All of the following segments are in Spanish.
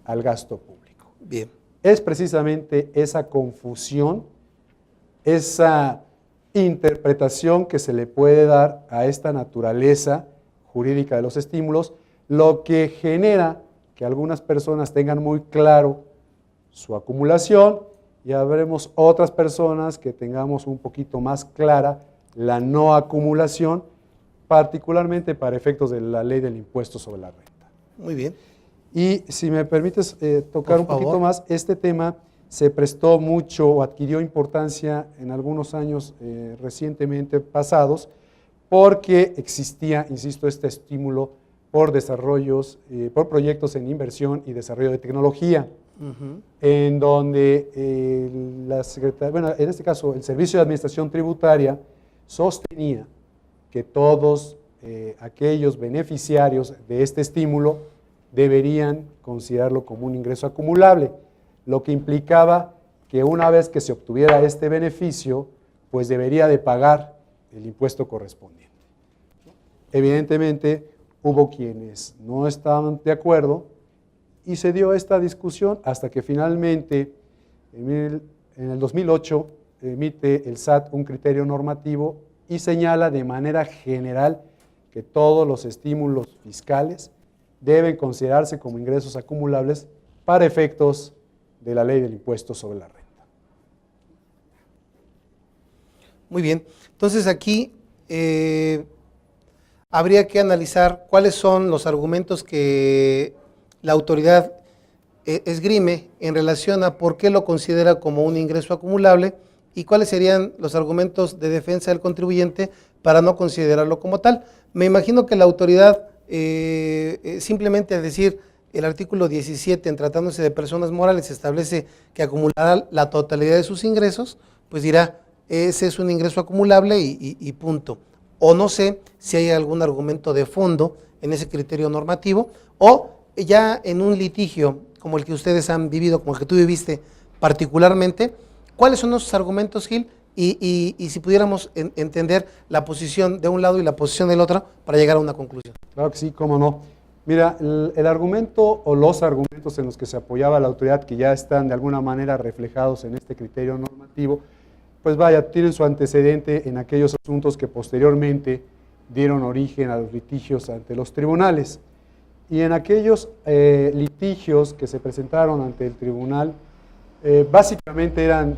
al gasto público. Bien. Es precisamente esa confusión, esa interpretación que se le puede dar a esta naturaleza jurídica de los estímulos, lo que genera que algunas personas tengan muy claro su acumulación y habremos otras personas que tengamos un poquito más clara la no acumulación, particularmente para efectos de la ley del impuesto sobre la renta. Muy bien. Y si me permites tocar un poquito más, este tema se prestó mucho o adquirió importancia en algunos años recientemente pasados porque existía, insisto, este estímulo por desarrollos, por proyectos en inversión y desarrollo de tecnología, en donde en este caso el Servicio de Administración Tributaria sostenía que todos aquellos beneficiarios de este estímulo deberían considerarlo como un ingreso acumulable, lo que implicaba que una vez que se obtuviera este beneficio, pues debería de pagar el impuesto correspondiente. Evidentemente, hubo quienes no estaban de acuerdo y se dio esta discusión hasta que finalmente, en el 2008, emite el SAT un criterio normativo y señala de manera general que todos los estímulos fiscales deben considerarse como ingresos acumulables para efectos de la ley del impuesto sobre la renta. Muy bien. Entonces aquí habría que analizar cuáles son los argumentos que la autoridad esgrime en relación a por qué lo considera como un ingreso acumulable y cuáles serían los argumentos de defensa del contribuyente para no considerarlo como tal. Me imagino que la autoridad simplemente al decir el artículo 17, en tratándose de personas morales, establece que acumulará la totalidad de sus ingresos, pues dirá, ese es un ingreso acumulable y punto. O no sé si hay algún argumento de fondo en ese criterio normativo, o ya en un litigio como el que ustedes han vivido, como el que tú viviste particularmente, ¿cuáles son esos argumentos, Gil? Y si pudiéramos entender la posición de un lado y la posición del otro para llegar a una conclusión. Claro que sí, cómo no. Mira, el argumento o los argumentos en los que se apoyaba la autoridad, que ya están de alguna manera reflejados en este criterio normativo, pues vaya, tienen su antecedente en aquellos asuntos que posteriormente dieron origen a los litigios ante los tribunales. Y en aquellos litigios que se presentaron ante el tribunal, básicamente eran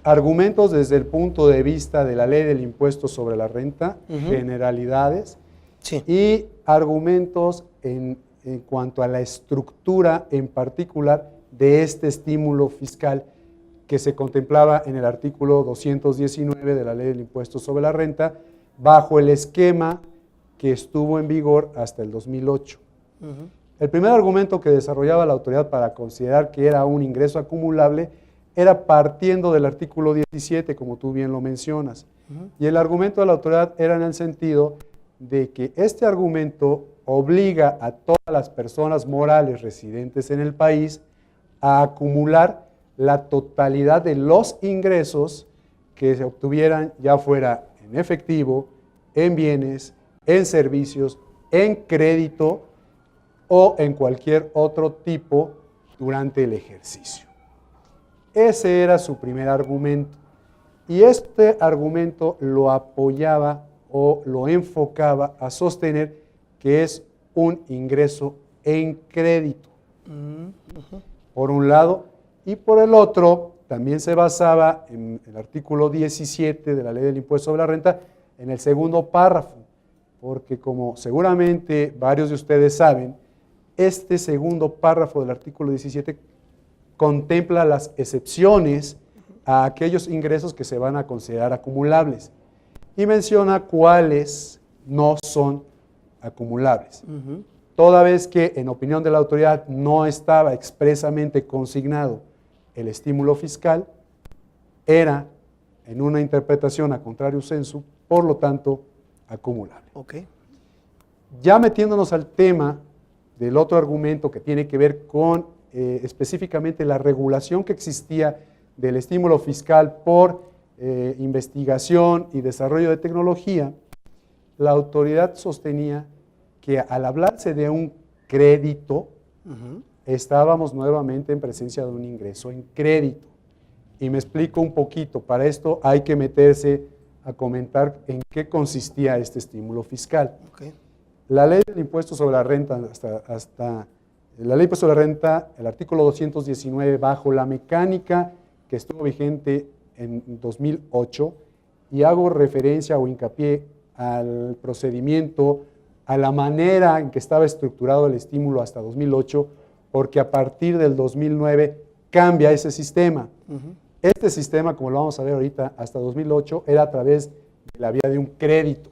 argumentos desde el punto de vista de la ley del impuesto sobre la renta, generalidades, sí, y argumentos en cuanto a la estructura en particular de este estímulo fiscal que se contemplaba en el artículo 219 de la ley del impuesto sobre la renta, bajo el esquema que estuvo en vigor hasta el 2008. El primer argumento que desarrollaba la autoridad para considerar que era un ingreso acumulable era partiendo del artículo 17, como tú bien lo mencionas. Y el argumento de la autoridad era en el sentido de que este argumento obliga a todas las personas morales residentes en el país a acumular la totalidad de los ingresos que se obtuvieran, ya fuera en efectivo, en bienes, en servicios, en crédito o en cualquier otro tipo durante el ejercicio. Ese era su primer argumento. Y este argumento lo apoyaba o lo enfocaba a sostener que es un ingreso en crédito, por un lado, y por el otro también se basaba en el artículo 17 de la ley del impuesto sobre la renta, en el segundo párrafo, porque como seguramente varios de ustedes saben, este segundo párrafo del artículo 17 contempla las excepciones a aquellos ingresos que se van a considerar acumulables y menciona cuáles no son acumulables. Toda vez que, en opinión de la autoridad, no estaba expresamente consignado el estímulo fiscal, era, en una interpretación a contrario sensu, por lo tanto, acumulable. Ya metiéndonos al tema del otro argumento que tiene que ver con específicamente la regulación que existía del estímulo fiscal por investigación y desarrollo de tecnología, la autoridad sostenía que al hablarse de un crédito, estábamos nuevamente en presencia de un ingreso en crédito. Y me explico un poquito. Para esto hay que meterse a comentar en qué consistía este estímulo fiscal. Okay. La ley del impuesto sobre la renta, la ley del impuesto sobre la renta, el artículo 219, bajo la mecánica que estuvo vigente en 2008, y hago referencia o hincapié al procedimiento, a la manera en que estaba estructurado el estímulo hasta 2008, porque a partir del 2009 cambia ese sistema. Este sistema, como lo vamos a ver ahorita, hasta 2008 era a través de la vía de un crédito.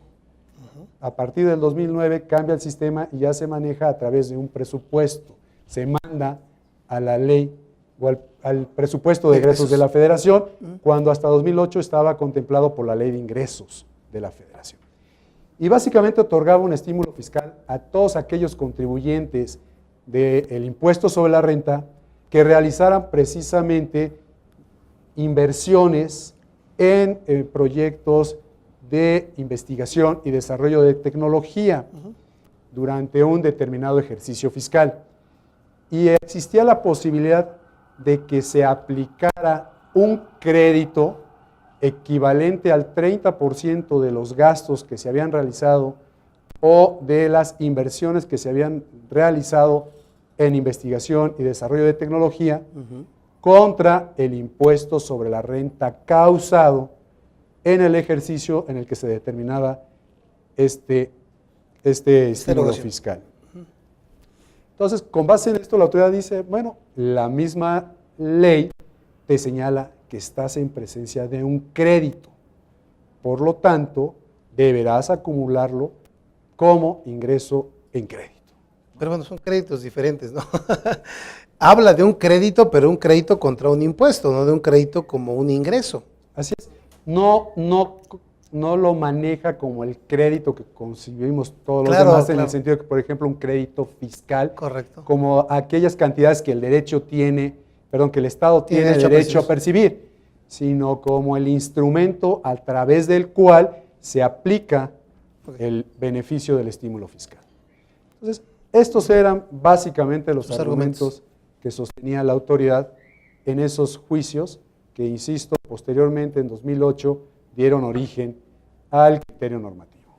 A partir del 2009 cambia el sistema y ya se maneja a través de un presupuesto. Se manda a la ley o al presupuesto de egresos de la Federación, cuando hasta 2008 estaba contemplado por la ley de ingresos de la Federación. Y básicamente otorgaba un estímulo fiscal a todos aquellos contribuyentes del impuesto sobre la renta que realizaran precisamente inversiones en proyectos de investigación y desarrollo de tecnología durante un determinado ejercicio fiscal. Y existía la posibilidad de que se aplicara un crédito equivalente al 30% de los gastos que se habían realizado o de las inversiones que se habían realizado en investigación y desarrollo de tecnología contra el impuesto sobre la renta causado en el ejercicio en el que se determinaba este estímulo fiscal. Entonces, con base en esto, la autoridad dice, bueno, la misma ley te señala que estás en presencia de un crédito. Por lo tanto, deberás acumularlo como ingreso en crédito. Pero bueno, son créditos diferentes, ¿no? Habla de un crédito, pero un crédito contra un impuesto, no de un crédito como un ingreso. Así es. No lo maneja como el crédito que concibimos todos los demás, en el sentido de que, por ejemplo, un crédito fiscal, correcto, como aquellas cantidades que el derecho tiene, que el Estado tiene derecho a percibir, sino como el instrumento a través del cual se aplica el beneficio del estímulo fiscal. Entonces, estos eran básicamente los argumentos que sostenía la autoridad en esos juicios que, insisto, posteriormente en 2008 dieron origen al criterio normativo.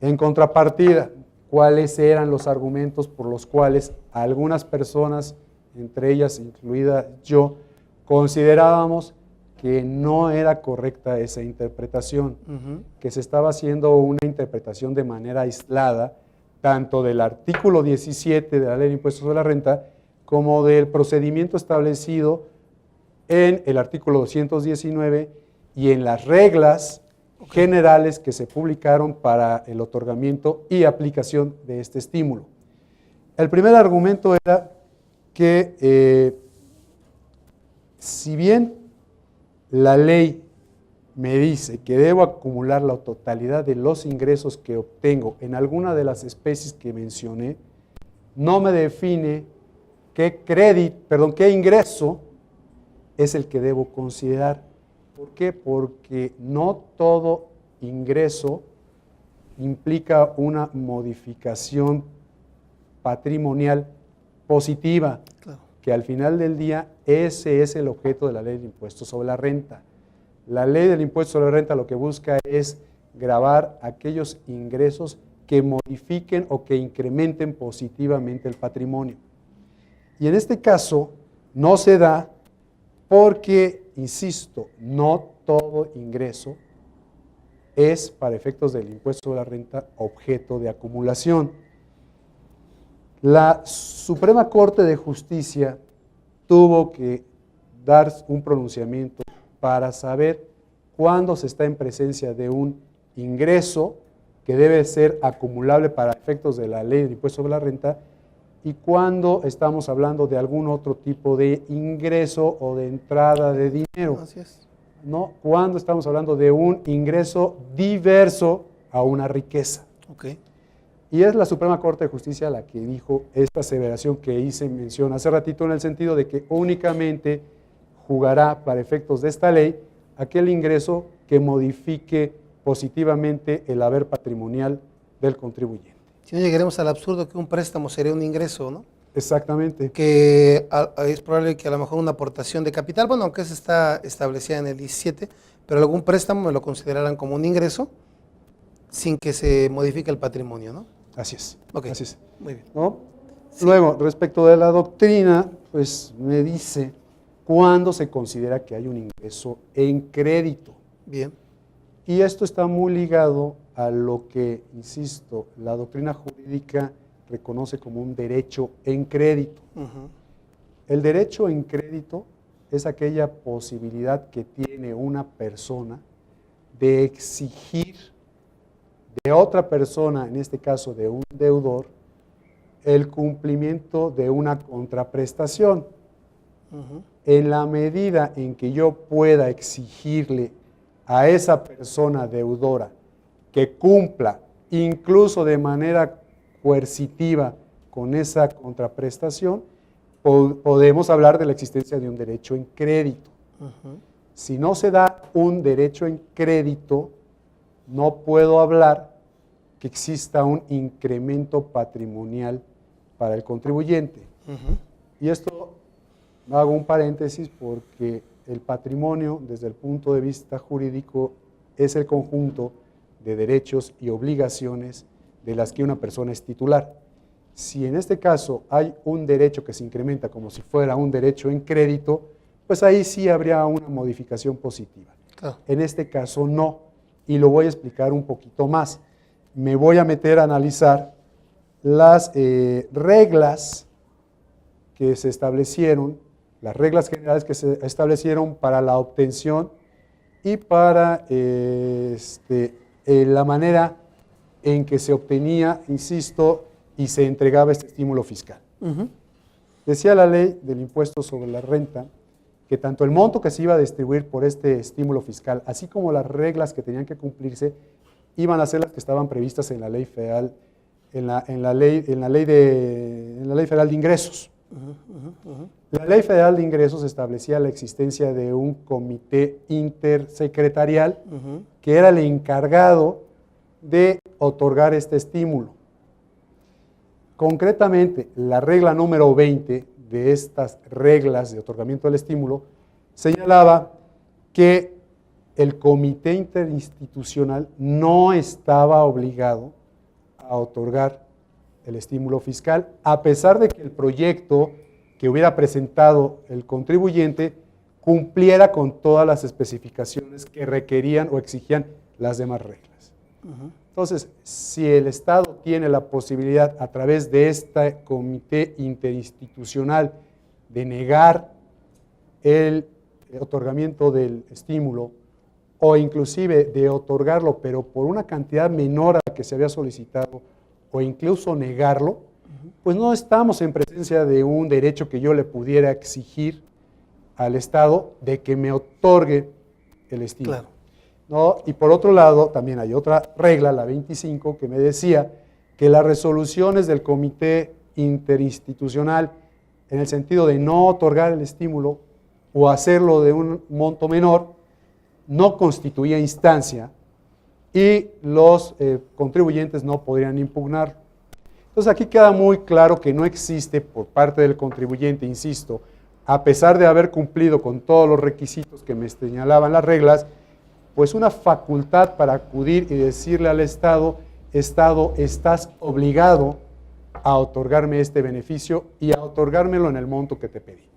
En contrapartida, ¿cuáles eran los argumentos por los cuales algunas personas, entre ellas incluida yo, considerábamos que no era correcta esa interpretación, que se estaba haciendo una interpretación de manera aislada, tanto del artículo 17 de la Ley de Impuestos sobre la Renta, como del procedimiento establecido en el artículo 219 y en las reglas generales que se publicaron para el otorgamiento y aplicación de este estímulo. El primer argumento era que si bien la ley me dice que debo acumular la totalidad de los ingresos que obtengo en alguna de las especies que mencioné, no me define qué ingreso es el que debo considerar. ¿Por qué? Porque no todo ingreso implica una modificación patrimonial positiva, que al final del día ese es el objeto de la Ley del Impuesto sobre la Renta. La Ley del Impuesto sobre la Renta lo que busca es gravar aquellos ingresos que modifiquen o que incrementen positivamente el patrimonio. Y en este caso no se da porque, insisto, no todo ingreso es, para efectos del impuesto sobre la renta, objeto de acumulación. La Suprema Corte de Justicia tuvo que dar un pronunciamiento para saber cuándo se está en presencia de un ingreso que debe ser acumulable para efectos de la Ley del Impuesto sobre la Renta y cuándo estamos hablando de algún otro tipo de ingreso o de entrada de dinero. Así es. ¿No? Cuando estamos hablando de un ingreso diverso a una riqueza. Okay. Y es la Suprema Corte de Justicia la que dijo esta aseveración que hice mención hace ratito, en el sentido de que únicamente jugará para efectos de esta ley aquel ingreso que modifique positivamente el haber patrimonial del contribuyente. Si no llegaremos al absurdo que un préstamo sería un ingreso, ¿no? Exactamente. Que es probable que a lo mejor una aportación de capital, bueno, aunque esa está establecida en el 17, pero algún préstamo me lo considerarán como un ingreso sin que se modifique el patrimonio, ¿no? Así es. Ok, Así es. muy bien. ¿No? Luego, respecto de la doctrina, pues me dice cuándo se considera que hay un ingreso en crédito. Bien. Y esto está muy ligado a lo que, insisto, la doctrina jurídica reconoce como un derecho en crédito. Ujú. El derecho en crédito es aquella posibilidad que tiene una persona de exigir de otra persona, en este caso de un deudor, el cumplimiento de una contraprestación. Ujú. En la medida en que yo pueda exigirle a esa persona deudora que cumpla, incluso de manera coercitiva, con esa contraprestación, podemos hablar de la existencia de un derecho en crédito. Ujú. Si no se da un derecho en crédito, no puedo hablar que exista un incremento patrimonial para el contribuyente. Ujú. Y esto hago un paréntesis porque el patrimonio, desde el punto de vista jurídico, es el conjunto de derechos y obligaciones de las que una persona es titular. Si en este caso hay un derecho que se incrementa como si fuera un derecho en crédito, pues ahí sí habría una modificación positiva. Claro. En este caso no, y lo voy a explicar un poquito más. Me voy a meter a analizar las reglas que se establecieron, las reglas generales que se establecieron para la obtención y para la manera en que se obtenía, insisto, y se entregaba este estímulo fiscal. Ujú. Decía la ley del impuesto sobre la renta que tanto el monto que se iba a distribuir por este estímulo fiscal, así como las reglas que tenían que cumplirse, iban a ser las que estaban previstas en la ley federal, en la ley federal de ingresos. La ley federal de ingresos establecía la existencia de un comité intersecretarial Ujú. que era el encargado de otorgar este estímulo. Concretamente, la regla número 20 de estas reglas de otorgamiento del estímulo señalaba que el comité interinstitucional no estaba obligado a otorgar el estímulo fiscal, a pesar de que el proyecto que hubiera presentado el contribuyente cumpliera con todas las especificaciones que requerían o exigían las demás reglas. Ujú. Entonces, si el Estado tiene la posibilidad a través de este comité interinstitucional de negar el otorgamiento del estímulo o inclusive de otorgarlo, pero por una cantidad menor a la que se había solicitado, o incluso negarlo, pues no estamos en presencia de un derecho que yo le pudiera exigir al Estado de que me otorgue el estímulo. Claro. ¿No? Y por otro lado, también hay otra regla, la 25, que me decía que las resoluciones del comité interinstitucional, en el sentido de no otorgar el estímulo o hacerlo de un monto menor, no constituía instancia y los contribuyentes no podrían impugnar. Entonces aquí queda muy claro que no existe por parte del contribuyente, insisto, a pesar de haber cumplido con todos los requisitos que me señalaban las reglas, pues una facultad para acudir y decirle al Estado, Estado, estás obligado a otorgarme este beneficio y a otorgármelo en el monto que te pedí.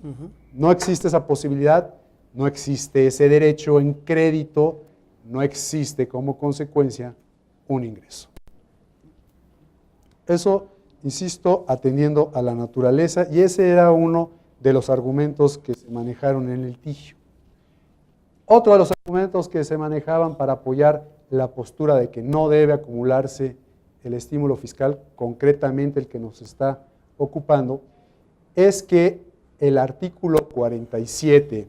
Ujú. No existe esa posibilidad, no existe ese derecho en crédito, no existe como consecuencia un ingreso. Eso, insisto, atendiendo a la naturaleza, y ese era uno de los argumentos que se manejaron en el litigio. Otro de los argumentos que se manejaban para apoyar la postura de que no debe acumularse el estímulo fiscal, concretamente el que nos está ocupando, es que el artículo 47,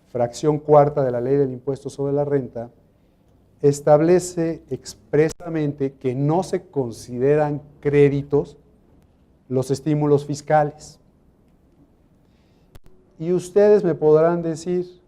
fracción cuarta de la Ley del Impuesto sobre la Renta, establece expresamente que no se consideran créditos los estímulos fiscales. Y ustedes me podrán decir,